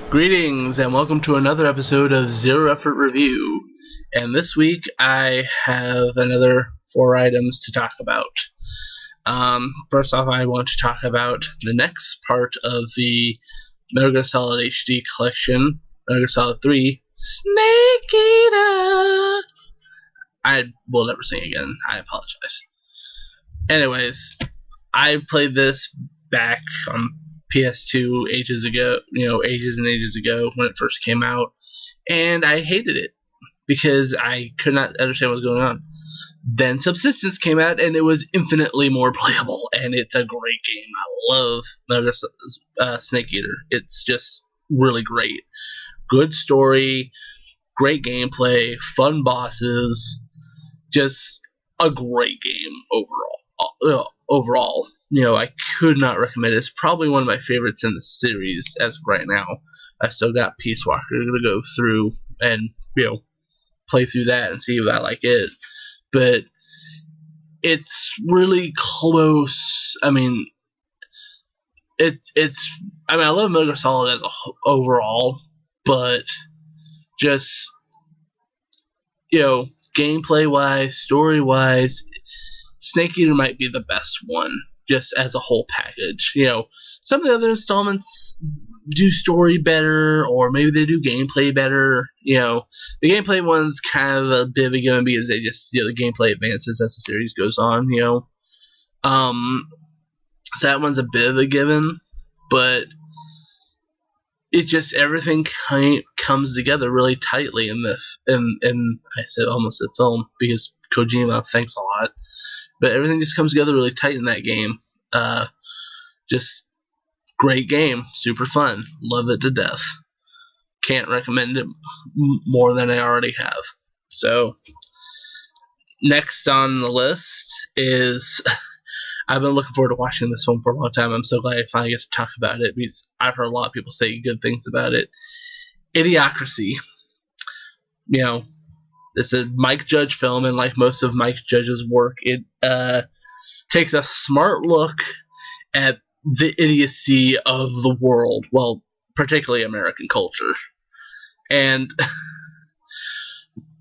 Greetings and welcome to another episode of Zero Effort Review. And this week I have another 4 items to talk about. First off, I want to talk about the next part of the Metal Gear Solid HD collection, Metal Gear Solid 3, Snake Eater. I will never sing again. I apologize. Anyways, I played this back on PS2 ages ago, ages and ages ago when it first came out, and I hated it because I could not understand what was going on. Then Subsistence came out, and it was infinitely more playable, and it's a great game. I love Metal Gear Snake Eater. It's just really great. Good story, great gameplay, fun bosses, just a great game overall. I could not recommend it. It's probably one of my favorites in the series as of right now. I still got Peace Walker to go through and, play through that and see if I like it. But it's really close. I love Metal Gear Solid as overall, but just, gameplay-wise, story-wise, Snake Eater might be the best one, just as a whole package. Some of the other installments do story better, or maybe they do gameplay better. The gameplay one's kind of a bit of a given because they just, the gameplay advances as the series goes on, So that one's a bit of a given, but it just, everything comes together really tightly in this, in I said almost a film, because Kojima, thanks a lot. But everything just comes together really tight in that game. Just great game. Super fun. Love it to death. Can't recommend it more than I already have. So, next on the list is... I've been looking forward to watching this film for a long time. I'm so glad I finally get to talk about it, because I've heard a lot of people say good things about it. Idiocracy. It's a Mike Judge film, and like most of Mike Judge's work, it takes a smart look at the idiocy of the world, well, particularly American culture. And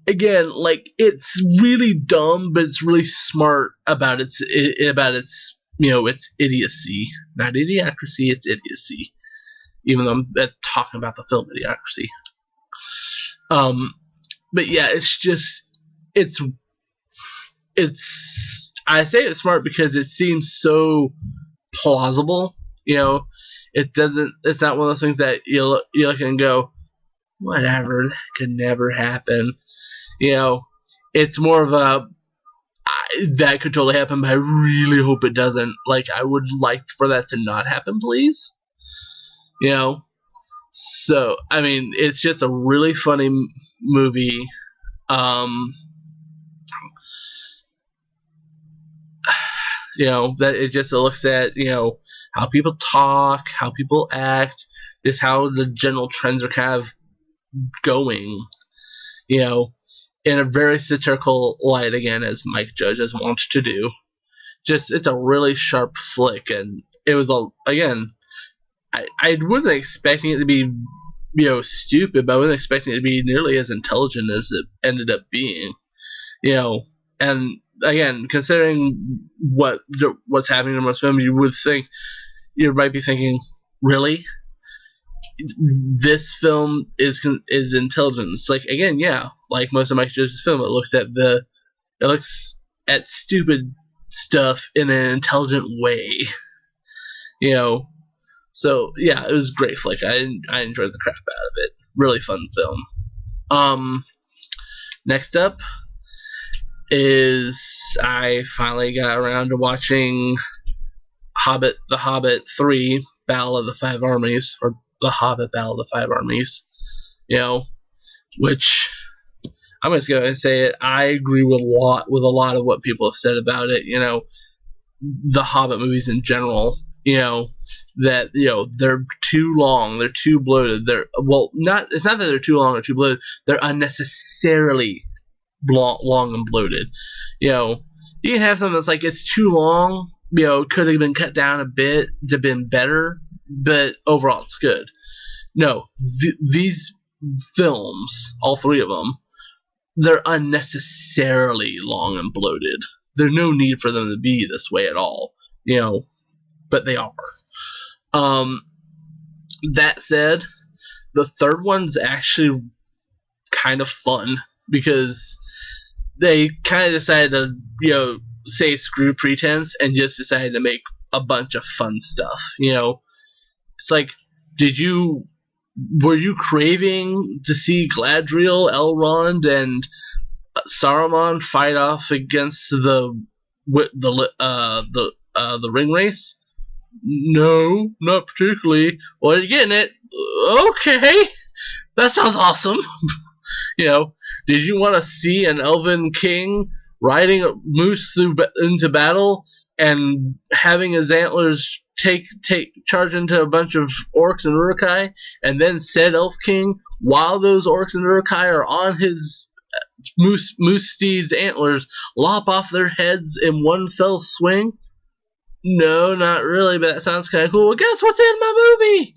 again, it's really dumb, but it's really smart about its its idiocy. Not idiocracy, it's idiocy. Even though I'm talking about the film Idiocracy. But yeah, it's I say it's smart because it seems so plausible. It's not one of those things that you look and go, whatever, that could never happen. It's more of a, that could totally happen, but I really hope it doesn't. I would like for that to not happen, please. So, it's just a really funny movie. That it looks at, how people talk, how people act, just how the general trends are kind of going, in a very satirical light, again, as Mike Judge has wanted to do. It's a really sharp flick, and it was, again, I wasn't expecting it to be, stupid, but I wasn't expecting it to be nearly as intelligent as it ended up being. And again, considering what's happening in most films, you might be thinking, really? This film is intelligence. Again, yeah, like most of Mike Judge's film, it looks at stupid stuff in an intelligent way. So yeah, it was a great flick. I enjoyed the crap out of it. Really fun film. Next up is I finally got around to watching The Hobbit 3, Battle of the Five Armies, or The Hobbit Battle of the Five Armies. Which I'm just gonna say it. I agree with a lot of what people have said about it. The Hobbit movies in general. That they're too long, they're too bloated. It's not that they're too long or too bloated. They're unnecessarily long and bloated. You can have something that's it's too long. Could have been cut down a bit to been better, but overall it's good. No, these films, all three of them, they're unnecessarily long and bloated. There's no need for them to be this way at all, but they are. That said, the third one's actually kind of fun because they kind of decided to, say screw pretense and just decided to make a bunch of fun stuff. It's like, were you craving to see Galadriel, Elrond, and Saruman fight off against the ring race? No, not particularly. Well, you're getting it. Okay, that sounds awesome. Did you want to see an elven king riding a moose into battle and having his antlers take charge into a bunch of orcs and Uruk-hai, and then said elf king, while those orcs and Uruk-hai are on his moose steed's antlers, lop off their heads in one fell swing? No, not really, but that sounds kind of cool. Well, guess what's in my movie?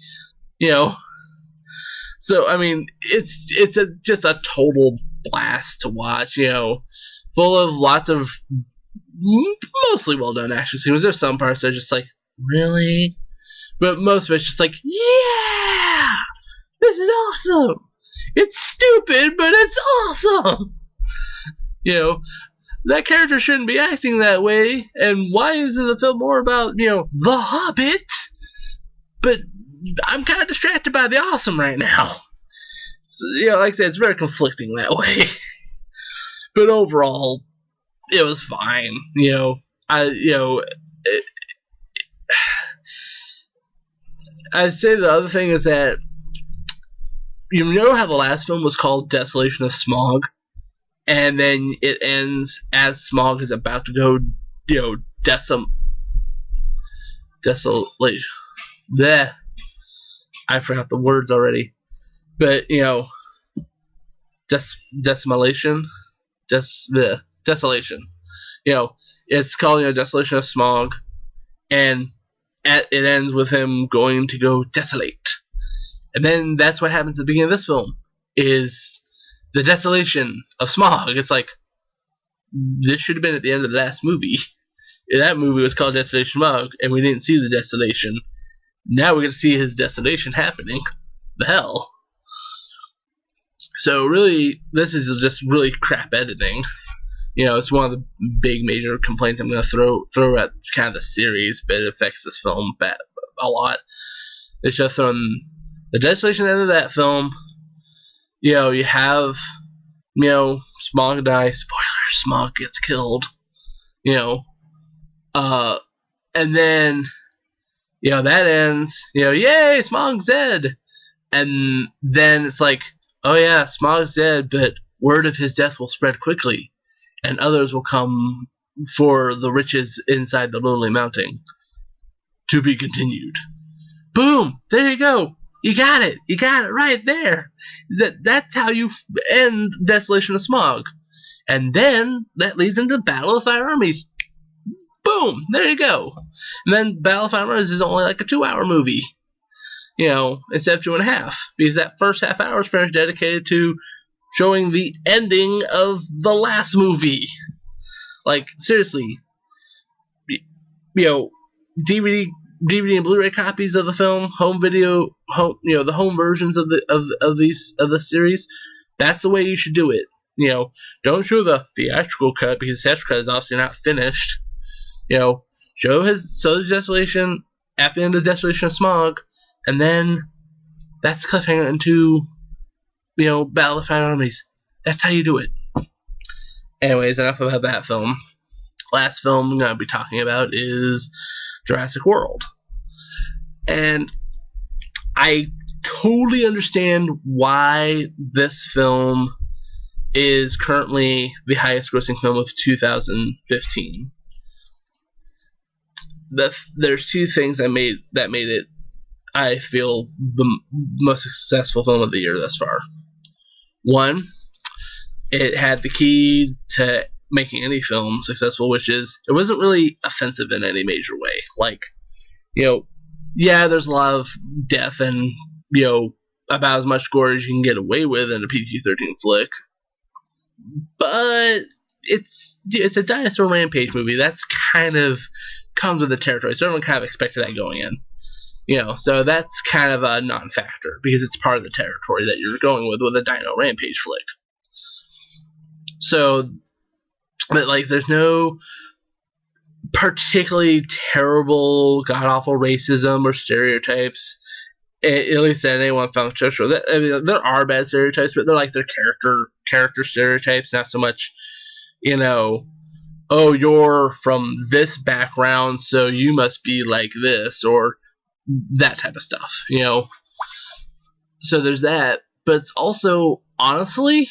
So I mean, it's just a total blast to watch. Full of lots of mostly well done action scenes. There's some parts that are just like, really? But most of it's just like, yeah, this is awesome. It's stupid, but it's awesome. That character shouldn't be acting that way. And why isn't the film more about, the Hobbit? But I'm kind of distracted by the awesome right now. So, like I said, it's very conflicting that way. But overall, it was fine. I'd say the other thing is that how the last film was called Desolation of Smaug, and then it ends as Smaug is about to go, desolation. Bleh. I forgot the words already. But, desolation. Desolation. It's called, Desolation of Smaug, and it ends with him going to go desolate. And then that's what happens at the beginning of this film, is the desolation of Smaug. It's like, this should have been at the end of the last movie. That movie was called Desolation of Smaug, and we didn't see the desolation. Now we're going to see his desolation happening. The hell. So really, this is just really crap editing. It's one of the big major complaints I'm going to throw at kind of the series, but it affects this film a lot. It's just on the desolation end of that film, you have, Smaug dies. Spoiler, Smaug gets killed. And then, that ends, yay, Smaug's dead. And then it's like, oh yeah, Smaug's dead, but word of his death will spread quickly, and others will come for the riches inside the lonely mountain. To be continued. Boom! There you go. You got it. You got it right there. That's how you end Desolation of Smaug. And then that leads into Battle of Fire Armies. Boom! There you go. And then Battle of Fire Armies is only like a 2-hour movie. Instead of 2.5. Because that first half hour is pretty much dedicated to showing the ending of the last movie. Like, seriously. DVD and Blu-ray copies of the film, home video, the home versions of the series. That's the way you should do it. Don't show the theatrical cut, because the theatrical cut is obviously not finished. Show the desolation at the end of Desolation of Smaug, and then that's the cliffhanger into Battle of the Fire Armies. That's how you do it. Anyways, enough about that film. Last film I'm going to be talking about is Jurassic World. And I totally understand why this film is currently the highest grossing film of 2015. There's two things that made it, I feel, the most successful film of the year thus far. One, it had the key to making any film successful, which is it wasn't really offensive in any major way. Like, yeah, there's a lot of death and about as much gore as you can get away with in a PG-13 flick. But it's a dinosaur rampage movie. That's kind of comes with the territory. So everyone kind of expected that going in. So that's kind of a non-factor because it's part of the territory that you're going with a dino rampage flick. So, but like, there's no particularly terrible, god-awful racism or stereotypes, at least at any one film. There are bad stereotypes, but they're like their character stereotypes, not so much, oh, you're from this background, so you must be like this, or that type of stuff, So there's that, but it's also, honestly,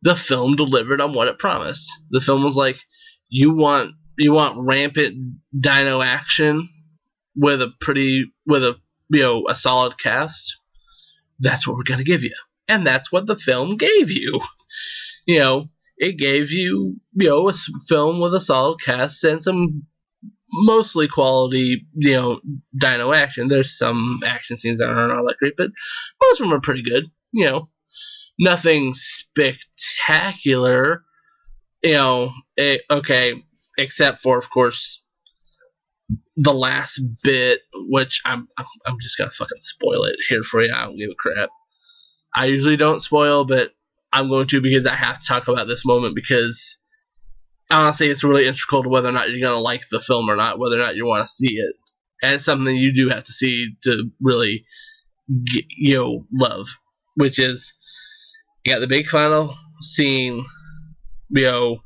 the film delivered on what it promised. The film was like, you want rampant dino action with a solid cast? That's what we're gonna give you, and that's what the film gave you. It gave you a film with a solid cast and some mostly quality, dino action. There's some action scenes that aren't all that great, but most of them are pretty good. Nothing spectacular. Okay, except for, of course, the last bit, which I'm just gonna fucking spoil it here for you. I don't give a crap. I usually don't spoil, but I'm going to because I have to talk about this moment because honestly, it's really integral to whether or not you're going to like the film or not, whether or not you want to see it. And it's something you do have to see to really, love. Which is, you got the big final scene, with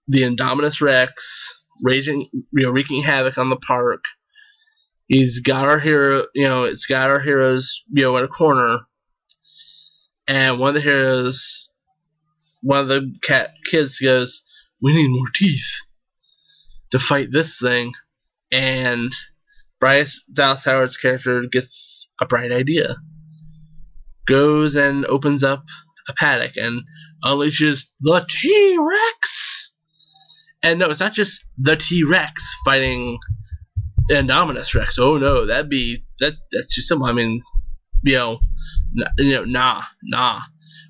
the Indominus Rex wreaking havoc on the park. He's got our hero, it's got our heroes, in a corner. And one of the kids goes, "We need more teeth to fight this thing." And Bryce Dallas Howard's character gets a bright idea. Goes and opens up a paddock and unleashes the T-Rex. And no, it's not just the T-Rex fighting Indominus Rex. Oh no, that's too simple. I mean, nah.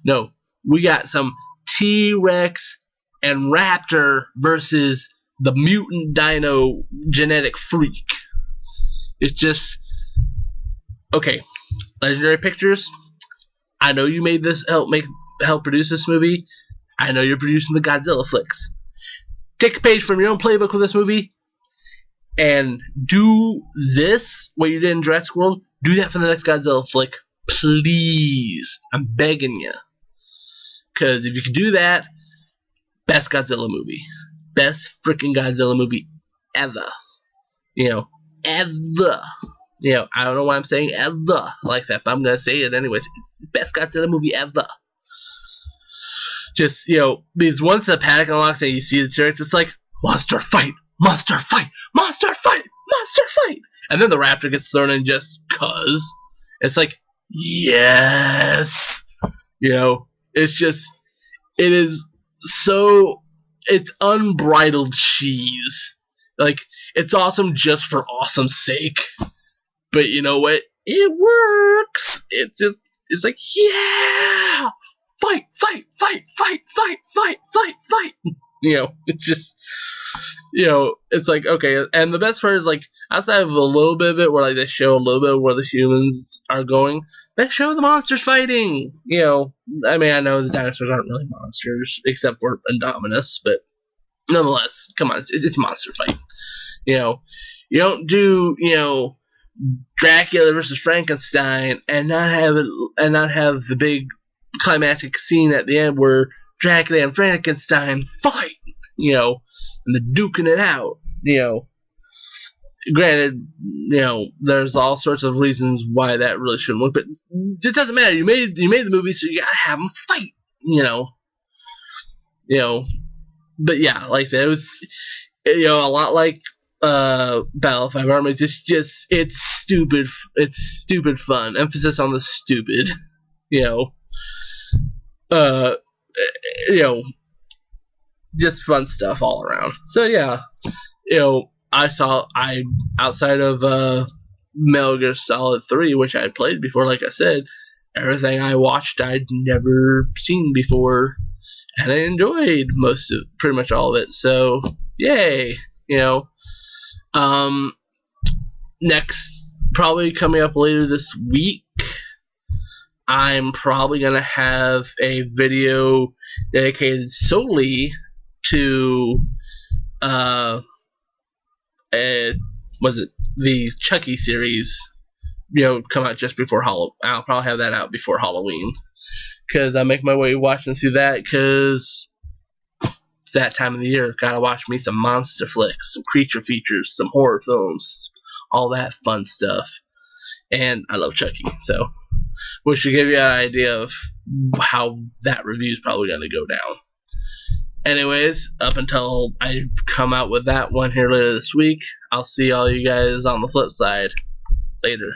No, we got some T-Rex and Raptor versus the mutant dino genetic freak. It's just, okay, Legendary Pictures, I know you made this, help produce this movie. I know you're producing the Godzilla flicks. Take a page from your own playbook with this movie and do this, what you did in Jurassic World, do that for the next Godzilla flick. Please. I'm begging you. Because if you can do that, best Godzilla movie. Best freaking Godzilla movie ever. Ever. I don't know why I'm saying ever like that, but I'm going to say it anyways. It's the best Godzilla movie ever. Just, because once the paddock unlocks and you see the T-Rex, it's like, monster fight, monster fight, monster fight, monster fight. And then the Raptor gets thrown in just cuz. It's like, yes. It's unbridled cheese. Like, it's awesome just for awesome's sake. But you know what? It works. It's like, yeah! Fight, fight, fight, fight, fight, fight, fight, fight. It's just, it's like, okay. And the best part is, like, outside of a little bit of it where, like, they show a little bit of where the humans are going, they show the monsters fighting. I mean, I know the dinosaurs aren't really monsters, except for Indominus, but nonetheless, come on, it's a monster fight. You don't do, Dracula versus Frankenstein and not have the big climactic scene at the end where Dracula and Frankenstein fight, and they're duking it out, Granted, there's all sorts of reasons why that really shouldn't work, but it doesn't matter. You made the movie, so you gotta have them fight, But yeah, like I said, it was, a lot like Battle of Five Armies. It's stupid fun. Emphasis on the stupid, just fun stuff all around. So yeah, outside of Metal Gear Solid 3, which I had played before, like I said. Everything I watched I'd never seen before, and I enjoyed pretty much all of it, so yay, next, probably coming up later this week, I'm probably going to have a video dedicated solely to, the Chucky series, come out just before Halloween. I'll probably have that out before Halloween, because I make my way watching through that, because that time of the year, gotta watch me some monster flicks, some creature features, some horror films, all that fun stuff. And I love Chucky, so which should give you an idea of how that review is probably going to go down. Anyways, up until I come out with that one here later this week, I'll see all you guys on the flip side later.